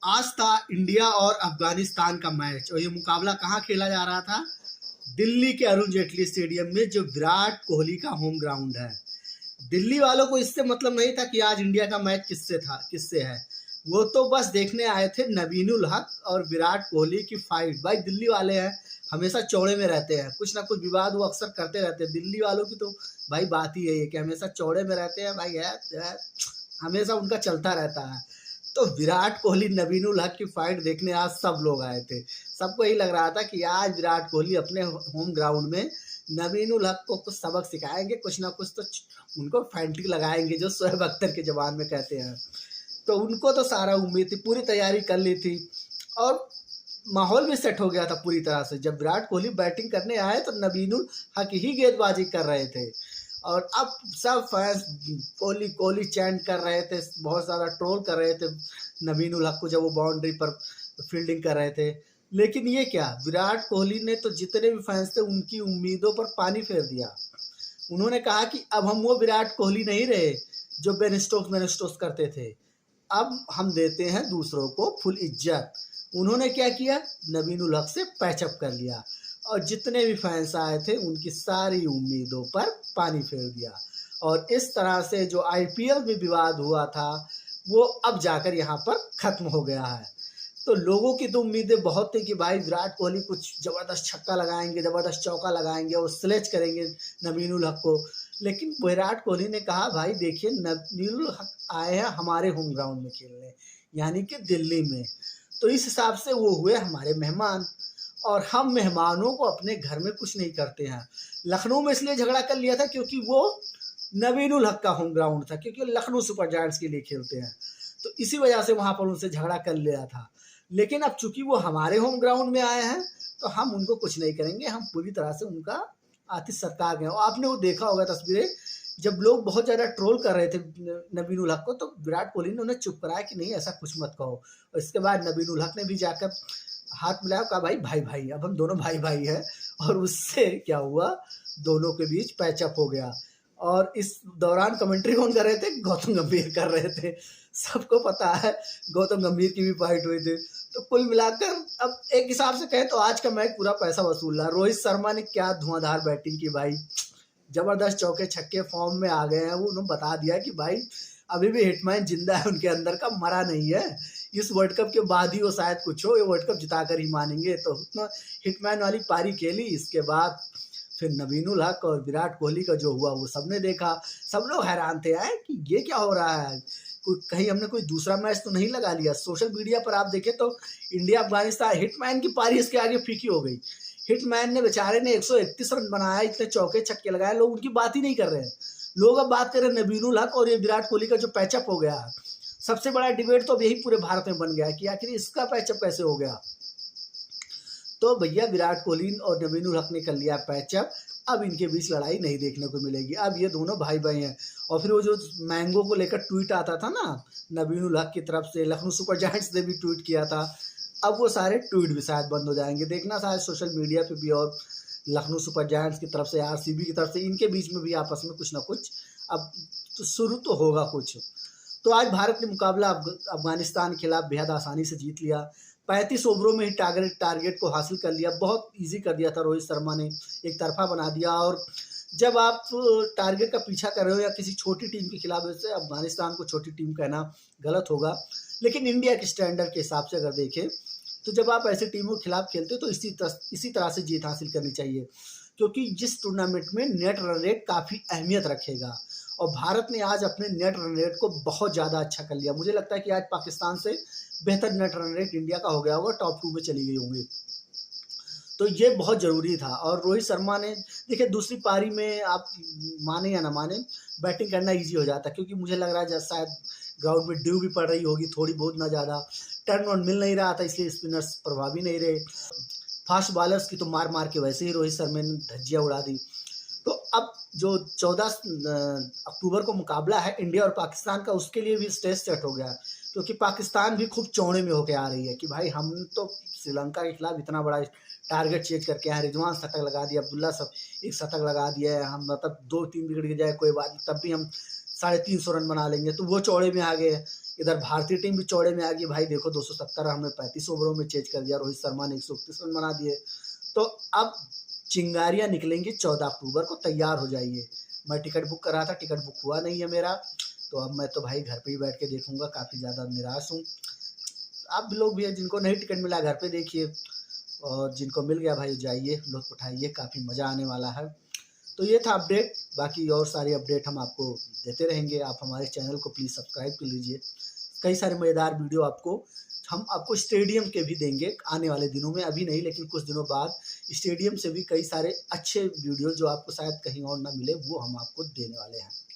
आज था इंडिया और अफगानिस्तान का मैच और ये मुकाबला कहाँ खेला जा रहा था? दिल्ली के अरुण जेटली स्टेडियम में, जो विराट कोहली का होम ग्राउंड है। दिल्ली वालों को इससे मतलब नहीं था कि आज इंडिया का मैच किससे है। वो तो बस देखने आए थे नबीनुल हक और विराट कोहली की फाइट। भाई दिल्ली वाले हैं, हमेशा चौड़े में रहते हैं, कुछ ना कुछ विवाद वो अक्सर करते रहते हैं। दिल्ली वालों की तो भाई बात ही है कि हमेशा चौड़े में रहते हैं भाई, है हमेशा उनका चलता रहता है। तो विराट कोहली नबीनुल हक की फाइट देखने आज सब लोग आए थे। सबको यही लग रहा था कि आज विराट कोहली अपने होम ग्राउंड में नबीनुल हक को कुछ सबक सिखाएंगे, कुछ ना कुछ तो उनको फैंटी लगाएंगे, जो शोएब अख्तर के जबान में कहते हैं। तो उनको तो सारा उम्मीद थी, पूरी तैयारी कर ली थी और माहौल भी सेट हो गया था पूरी तरह से। जब विराट कोहली बैटिंग करने आए तो नबीनुल हक ही गेंदबाजी कर रहे थे और अब सब फैंस कोहली कोहली चैंट कर रहे थे, बहुत ज़्यादा ट्रोल कर रहे थे नबीनुल हक को जब वो बाउंड्री पर फील्डिंग कर रहे थे। लेकिन ये क्या, विराट कोहली ने तो जितने भी फैंस थे उनकी उम्मीदों पर पानी फेर दिया। उन्होंने कहा कि अब हम वो विराट कोहली नहीं रहे जो बेन स्टोक्स करते थे, अब हम देते हैं दूसरों को फुल इज्जत। उन्होंने क्या किया, नबीनुल हक से पैचअप कर लिया और जितने भी फैंस आए थे उनकी सारी उम्मीदों पर पानी फेर दिया। और इस तरह से जो आईपीएल में विवाद हुआ था वो अब जाकर यहाँ पर ख़त्म हो गया है। तो लोगों की तो उम्मीदें बहुत थी कि भाई विराट कोहली कुछ ज़बरदस्त छक्का लगाएंगे, ज़बरदस्त चौका लगाएंगे और स्लेज करेंगे नबीनुल हक को। लेकिन विराट कोहली ने कहा भाई देखिए, नबीनुल हक आए हैं हमारे होम ग्राउंड में खेलने, यानी कि दिल्ली में, तो इस हिसाब से वो हुए हमारे मेहमान और हम मेहमानों को अपने घर में कुछ नहीं करते हैं। लखनऊ में इसलिए झगड़ा कर लिया था क्योंकि वो नबीनुल हक का होम ग्राउंड था, क्योंकि लखनऊ सुपर जायंट्स के लिए खेलते हैं, तो इसी वजह से वहाँ पर उनसे झगड़ा कर लिया था। लेकिन अब चूंकि वो हमारे होम ग्राउंड में आए हैं तो हम उनको कुछ नहीं करेंगे, हम पूरी तरह से उनका आतिश सत्कार गए। और आपने वो देखा होगा तस्वीरें, जब लोग बहुत ज़्यादा ट्रोल कर रहे थे नबीनुल हक को तो विराट कोहली ने उन्हें चुप कराया कि नहीं ऐसा कुछ मत कहो। और इसके बाद नबीनुल हक ने भी जाकर हाथ मिलाया, कहा भाई भाई भाई, अब हम दोनों भाई भाई हैं। और उससे क्या हुआ, दोनों के बीच पैचअप हो गया। और इस दौरान कमेंट्री कौन कर रहे थे, गौतम गंभीर कर रहे थे। सबको पता है गौतम गंभीर की भी फाइट हुई थी। तो कुल मिलाकर अब एक हिसाब से कहें तो आज का मैच पूरा पैसा वसूल रहा। रोहित शर्मा ने क्या धुआंधार बैटिंग की भाई, जबरदस्त चौके छक्के फॉर्म में आ गए हैं। वो उन्होंने बता दिया कि भाई अभी भी हिटमैन जिंदा है उनके अंदर का, मरा नहीं है। इस वर्ल्ड कप के बाद ही वो शायद कुछ हो, ये वर्ल्ड कप जिताकर ही मानेंगे। तो उतना हिटमैन वाली पारी खेली। इसके बाद फिर नबीनुल हक और विराट कोहली का जो हुआ वो सबने देखा। सब लोग हैरान थे यार कि ये क्या हो रहा है, कहीं हमने कोई दूसरा मैच तो नहीं लगा लिया। सोशल मीडिया पर आप देखें तो इंडिया अफगानिस्तान, हिटमैन की पारी इसके आगे फीकी हो गई। हिटमैन ने बेचारे ने 131 रन बनाया, इतने चौके छक्के लगाए, लोग उनकी बात ही नहीं कर रहे हैं। लोग अब बात कर रहे हैं नबीनुल हक और ये विराट कोहली का जो पैचअप हो गया। सबसे बड़ा डिबेट तो अब यही पूरे भारत में बन गया कि आखिर इसका पैचअप कैसे हो गया। तो भैया विराट कोहली और नबीनुल हक ने कर लिया पैचअप, अब इनके बीच लड़ाई नहीं देखने को मिलेगी। अब ये दोनों भाई भाई हैं। और फिर वो जो मैंगो को लेकर ट्वीट आता था ना नबीनुल हक की तरफ से, लखनऊ सुपर जायंट्स ने भी ट्वीट किया था, अब वो सारे ट्वीट भी शायद बंद हो जाएंगे। देखना शायद सोशल मीडिया पे भी, और लखनऊ सुपर जायंट्स की तरफ से, आरसीबी की तरफ से, इनके बीच में भी आपस में कुछ ना कुछ अब तो शुरू तो होगा कुछ। तो आज भारत ने मुकाबला अफगानिस्तान के खिलाफ बेहद आसानी से जीत लिया। 35 ओवरों में ही टारगेट को हासिल कर लिया। बहुत इजी कर दिया था रोहित शर्मा ने, एक तरफा बना दिया। और जब आप टारगेट का पीछा कर रहे हो या किसी छोटी टीम के खिलाफ, वैसे अफगानिस्तान को छोटी टीम कहना गलत होगा, लेकिन इंडिया के स्टैंडर्ड के हिसाब से अगर देखें तो जब आप ऐसे टीमों के खिलाफ खेलते हो तो इसी तरह से जीत हासिल करनी चाहिए, क्योंकि जिस टूर्नामेंट में नेट रन रेट काफ़ी अहमियत रखेगा। और भारत ने आज अपने नेट रन रेट को बहुत ज़्यादा अच्छा कर लिया। मुझे लगता है कि आज पाकिस्तान से बेहतर नेट रन रेट इंडिया का हो गया होगा, टॉप 2 में चली गई होंगी। तो ये बहुत ज़रूरी था। और रोहित शर्मा ने देखिए, दूसरी पारी में आप माने या ना माने बैटिंग करना इजी हो जाता है, क्योंकि मुझे लग रहा है जैसे शायद ग्राउंड में ड्यू भी पड़ रही होगी थोड़ी बहुत, ना ज़्यादा टर्न ऑन मिल नहीं रहा था, इसलिए स्पिनर्स प्रभावी नहीं रहे। फास्ट बॉलर्स की तो मार मार के वैसे ही रोहित शर्मा ने धज्जियाँ उड़ा दी। तो अब जो 14 अक्टूबर को मुकाबला है इंडिया और पाकिस्तान का, उसके लिए भी स्टेज सेट हो गया, क्योंकि पाकिस्तान भी खूब चौड़े में होकर आ रही है कि भाई हम तो श्रीलंका के खिलाफ इतना बड़ा टारगेट चेज करके आए, रिजवान शतक लगा दिया, अब्दुल्ला सब एक शतक लगा दिया है, हम मतलब 2-3 विकेट गिर जाए कोई बात नहीं, तब भी हम 350 रन बना लेंगे। तो वो चौड़े में आ गए। इधर भारतीय टीम भी चौड़े में आ गई भाई, देखो 270 हमने 35 ओवरों में चेज कर दिया, रोहित शर्मा ने 131 रन बना दिए। तो अब चिंगारियां निकलेंगी 14 अक्टूबर को, तैयार हो जाइए। मैं टिकट बुक कर रहा था, टिकट बुक हुआ नहीं है मेरा, तो अब मैं तो भाई घर पे ही बैठ के देखूंगा, काफ़ी ज़्यादा निराश हूँ। आप लोग भी हैं जिनको नहीं टिकट मिला घर पे देखिए, और जिनको मिल गया भाई जाइए लुत्फ़ उठाइए, काफ़ी मज़ा आने वाला है। तो ये था अपडेट, बाकी और सारी अपडेट हम आपको देते रहेंगे। आप हमारे चैनल को प्लीज़ सब्सक्राइब कर लीजिए, कई सारे मज़ेदार वीडियो हम आपको स्टेडियम के भी देंगे आने वाले दिनों में, अभी नहीं लेकिन कुछ दिनों बाद स्टेडियम से भी कई सारे अच्छे वीडियो जो आपको शायद कहीं और ना मिले, वो हम आपको देने वाले हैं।